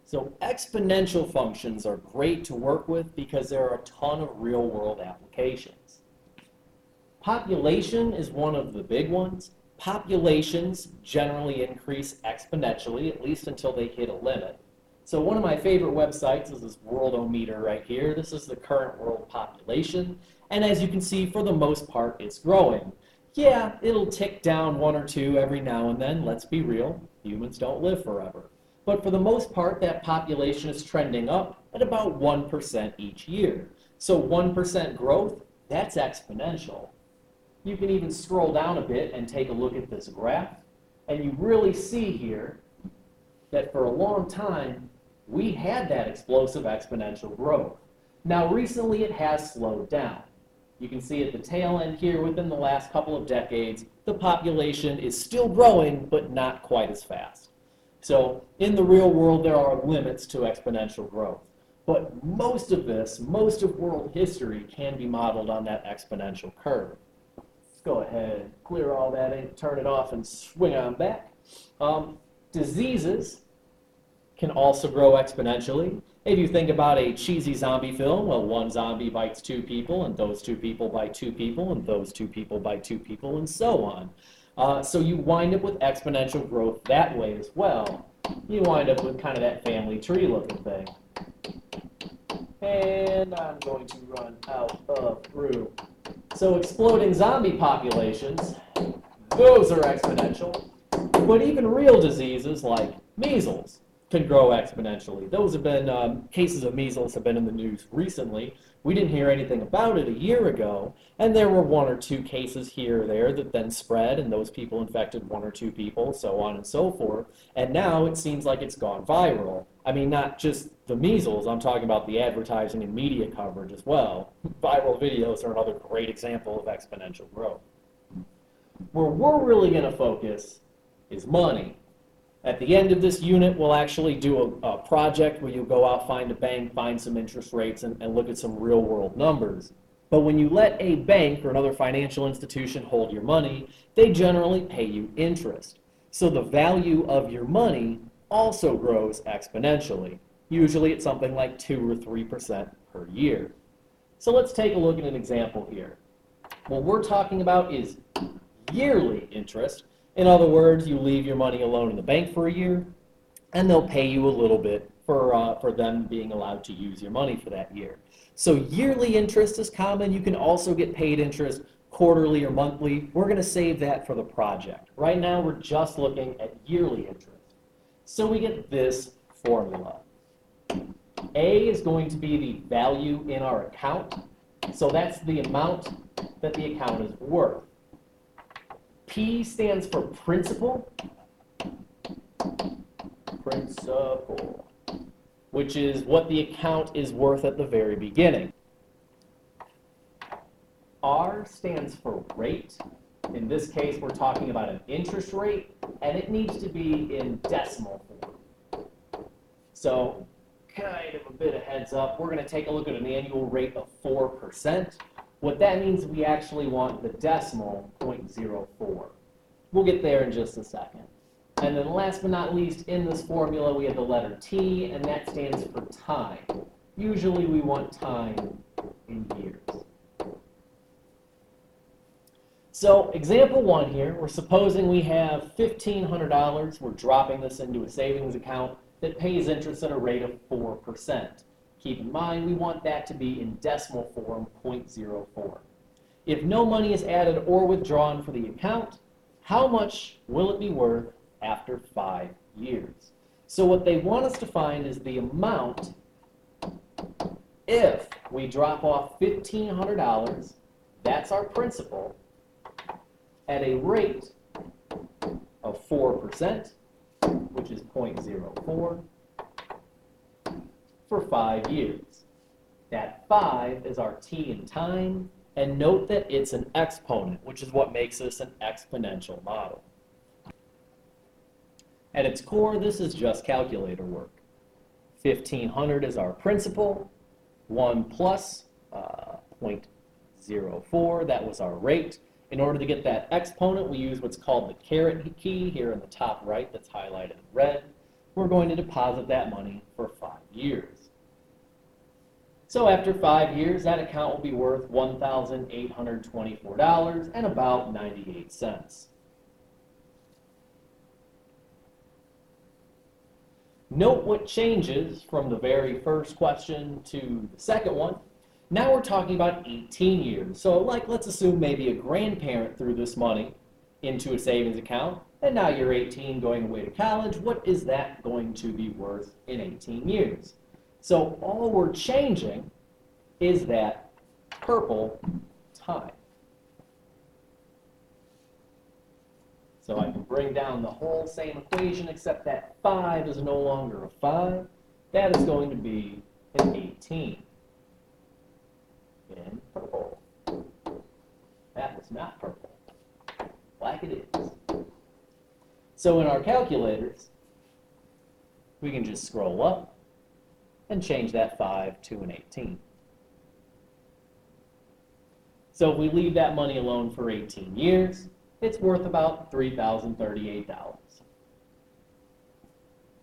So exponential functions are great to work with because there are a ton of real-world applications. Population is one of the big ones. Populations generally increase exponentially, at least until they hit a limit. So one of my favorite websites is this Worldometer right here. This is the current world population. And as you can see, for the most part, it's growing. Yeah, it'll tick down 1 or 2 every now and then. Let's be real, humans don't live forever. But for the most part, that population is trending up at about 1% each year. So 1% growth, that's exponential. You can even scroll down a bit and take a look at this graph, and you really see here that for a long time, we had that explosive exponential growth. Now recently it has slowed down. You can see at the tail end here, within the last couple of decades, the population is still growing, but not quite as fast. So in the real world, there are limits to exponential growth. But most of world history can be modeled on that exponential curve. Let's go ahead, clear all that in, turn it off, and swing on back. Diseases can also grow exponentially. If you think about a cheesy zombie film, well, one zombie bites 2 people, and those 2 people bite 2 people, and those 2 people bite 2 people, and so on. So you wind up with exponential growth that way as well. You wind up with kind of that family tree looking thing. And I'm going to run out of room. So exploding zombie populations, those are exponential. But even real diseases like measles can grow exponentially. Those have been, cases of measles have been in the news recently. We didn't hear anything about it a year ago, and there were 1 or 2 cases here or there that then spread, and those people infected 1 or 2 people, so on and so forth. And now it seems like it's gone viral. I mean, not just the measles, I'm talking about the advertising and media coverage as well. Viral videos are another great example of exponential growth. Where we're really going to focus is money. At the end of this unit, we'll actually do a project where you'll go out, find a bank, find some interest rates, and look at some real-world numbers. But when you let a bank or another financial institution hold your money, they generally pay you interest. So the value of your money also grows exponentially. Usually it's something like 2 or 3% per year. So let's take a look at an example here. What we're talking about is yearly interest. In other words, you leave your money alone in the bank for a year, and they'll pay you a little bit for them being allowed to use your money for that year. So yearly interest is common. You can also get paid interest quarterly or monthly. We're going to save that for the project. Right now, we're just looking at yearly interest. So we get this formula. A is going to be the value in our account. So that's the amount that the account is worth. P stands for principal, which is what the account is worth at the very beginning. R stands for rate. In this case, we're talking about an interest rate, and it needs to be in decimal form. So, kind of a bit of heads up, we're going to take a look at an annual rate of 4%. What that means, we actually want the decimal 0.04. We'll get there in just a second. And then last but not least, in this formula, we have the letter T, and that stands for time. Usually we want time in years. So example 1 here, we're supposing we have $1,500. We're dropping this into a savings account that pays interest at a rate of 4%. Keep in mind, we want that to be in decimal form, 0.04. If no money is added or withdrawn for the account, how much will it be worth after 5 years? So what they want us to find is the amount if we drop off $1,500, that's our principal, at a rate of 4%, which is 0.04, for 5 years. That 5 is our T in time, and note that it's an exponent, which is what makes this an exponential model. At its core, this is just calculator work. 1,500 is our principal, 1 plus 0.04, that was our rate. In order to get that exponent, we use what's called the caret key here in the top right that's highlighted in red. we're going to deposit that money for 5 years. So after 5 years, that account will be worth $1,824 and about 98 cents. Note what changes from the very first question to the second one. Now we're talking about 18 years. So let's assume maybe a grandparent threw this money into a savings account, and now you're 18 going away to college. What is that going to be worth in 18 years? So all we're changing is that purple time. So I can bring down the whole same equation, except that 5 is no longer a 5. That is going to be an 18 in purple. That was not purple. Black it is. So in our calculators, we can just scroll up and change that 5 to an 18. So if we leave that money alone for 18 years, it's worth about $3,038.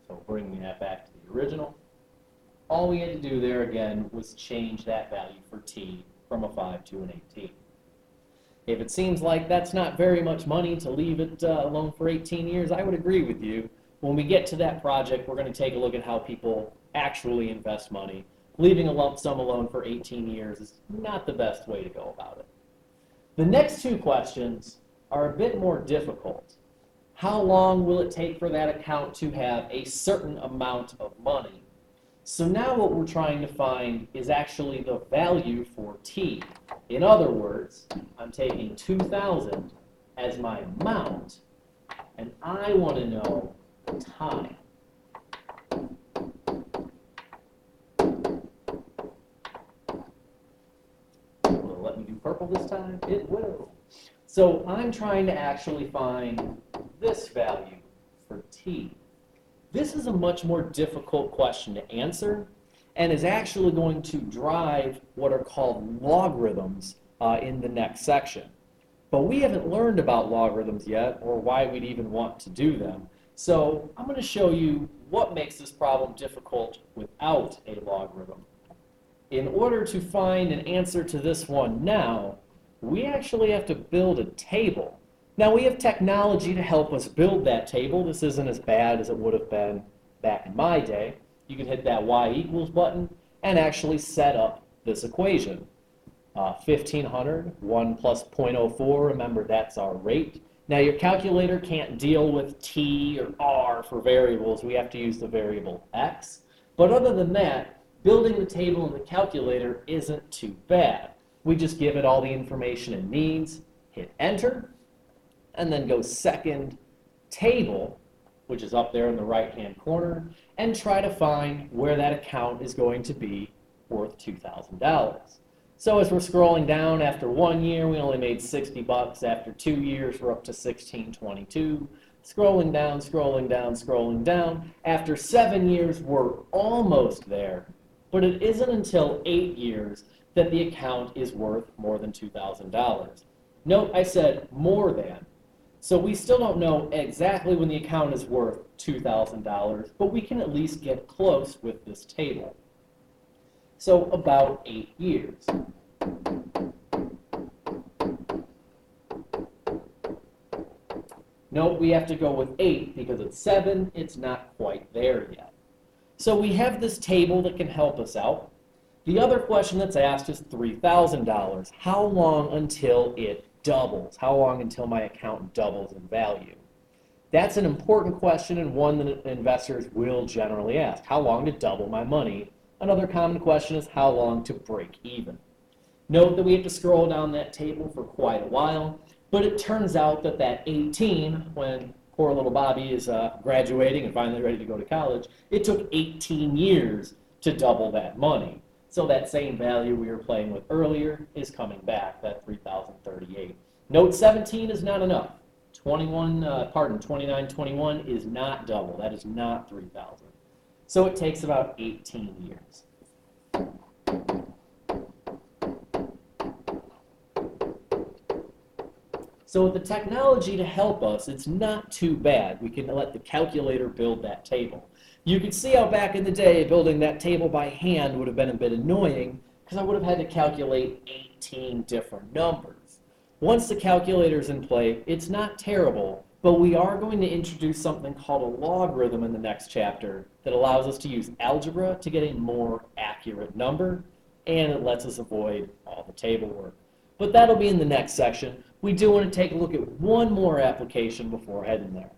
So bringing that back to the original, all we had to do there again was change that value for t from a 5 to an 18. If it seems like that's not very much money to leave it alone for 18 years, I would agree with you. When we get to that project, we're going to take a look at how people actually invest money. Leaving a lump sum alone for 18 years is not the best way to go about it. The next two questions are a bit more difficult. How long will it take for that account to have a certain amount of money? So now what we're trying to find is actually the value for t. In other words, I'm taking 2,000 as my amount, and I want to know the time. Will it let me do purple this time? It will. So I'm trying to actually find this value for t. This is a much more difficult question to answer and is actually going to drive what are called logarithms in the next section. But we haven't learned about logarithms yet or why we'd even want to do them. So I'm going to show you what makes this problem difficult without a logarithm. In order to find an answer to this one now, we actually have to build a table. Now we have technology to help us build that table. This isn't as bad as it would have been back in my day. You can hit that y equals button and actually set up this equation. 1,500, 1 plus 0.04, remember that's our rate. Now your calculator can't deal with t or r for variables. We have to use the variable x. But other than that, building the table in the calculator isn't too bad. We just give it all the information it needs, hit enter, and then go second table, which is up there in the right-hand corner, and try to find where that account is going to be worth $2,000. So as we're scrolling down, after 1 year, we only made 60 bucks. After 2 years, we're up to 1622. Scrolling down, scrolling down, scrolling down. After 7 years, we're almost there, but it isn't until 8 years that the account is worth more than $2,000. Note I said more than. So we still don't know exactly when the account is worth $2,000, but we can at least get close with this table. So about 8 years. Note we have to go with 8 because at 7, it's not quite there yet. So we have this table that can help us out. The other question that's asked is $3,000. How long until it doubles? How long until my account doubles in value? That's an important question and one that investors will generally ask. How long to double my money? Another common question is how long to break even? Note that we have to scroll down that table for quite a while, but it turns out that that 18, when poor little Bobby is graduating and finally ready to go to college, it took 18 years to double that money. So that same value we were playing with earlier is coming back, that 3,038. Note 17 is not enough. 2921 is not double. That is not 3,000. So it takes about 18 years. So with the technology to help us, it's not too bad. We can let the calculator build that table. You can see how back in the day building that table by hand would have been a bit annoying because I would have had to calculate 18 different numbers. Once the calculator's in play, it's not terrible, but we are going to introduce something called a logarithm in the next chapter that allows us to use algebra to get a more accurate number, and it lets us avoid all the table work. But that'll be in the next section. We do want to take a look at one more application before heading there.